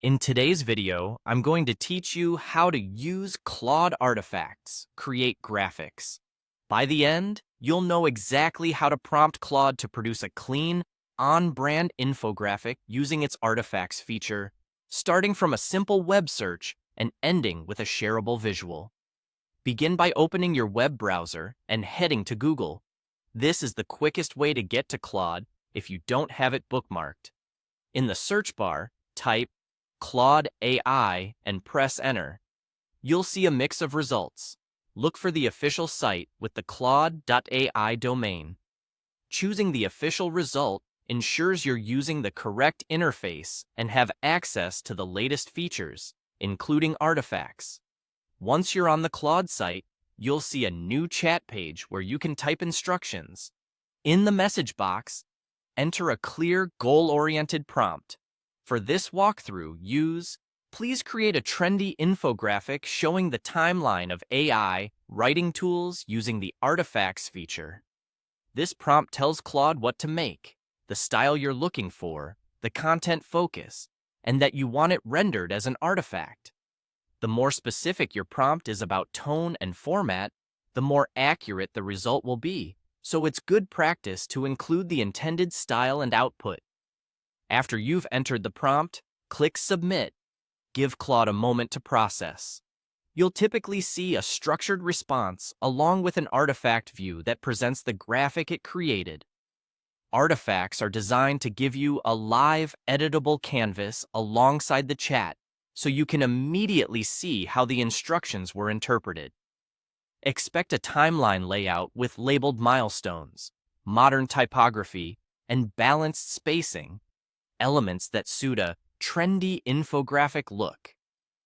In today's video, I'm going to teach you how to use Claude artifacts, create graphics. By the end, you'll know exactly how to prompt Claude to produce a clean, on-brand infographic using its artifacts feature, starting from a simple web search and ending with a shareable visual. Begin by opening your web browser and heading to Google. This is the quickest way to get to Claude if you don't have it bookmarked. In the search bar, type Claude AI and press enter. You'll see a mix of results. Look for the official site with the Claude.ai domain. Choosing the official result ensures you're using the correct interface and have access to the latest features, including artifacts. Once you're on the Claude site, you'll see a new chat page where you can type instructions. In the message box, enter a clear, goal-oriented prompt. For this walkthrough, please create a trendy infographic showing the timeline of AI writing tools using the artifacts feature. This prompt tells Claude what to make, the style you're looking for, the content focus, and that you want it rendered as an artifact. The more specific your prompt is about tone and format, the more accurate the result will be, so it's good practice to include the intended style and output. After you've entered the prompt, click Submit. Give Claude a moment to process. You'll typically see a structured response along with an artifact view that presents the graphic it created. Artifacts are designed to give you a live, editable canvas alongside the chat, so you can immediately see how the instructions were interpreted. Expect a timeline layout with labeled milestones, modern typography, and balanced spacing, elements that suit a trendy infographic look.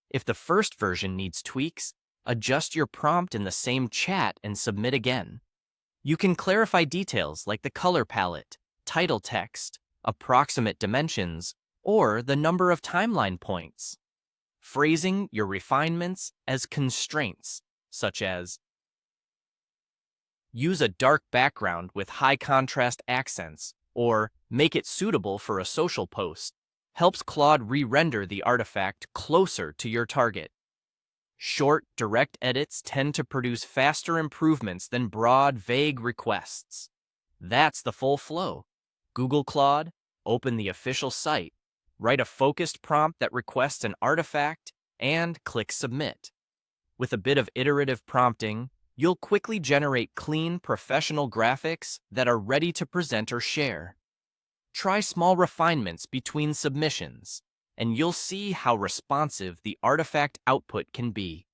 If the first version needs tweaks, adjust your prompt in the same chat and submit again. You can clarify details like the color palette, title text, approximate dimensions, or the number of timeline points. Phrasing your refinements as constraints, such as use a dark background with high contrast accents, or make it suitable for a social post, helps Claude re-render the artifact closer to your target. Short, direct edits tend to produce faster improvements than broad, vague requests. That's the full flow. Google Claude, open the official site, write a focused prompt that requests an artifact, and click Submit. With a bit of iterative prompting, you'll quickly generate clean, professional graphics that are ready to present or share. Try small refinements between submissions, and you'll see how responsive the artifact output can be.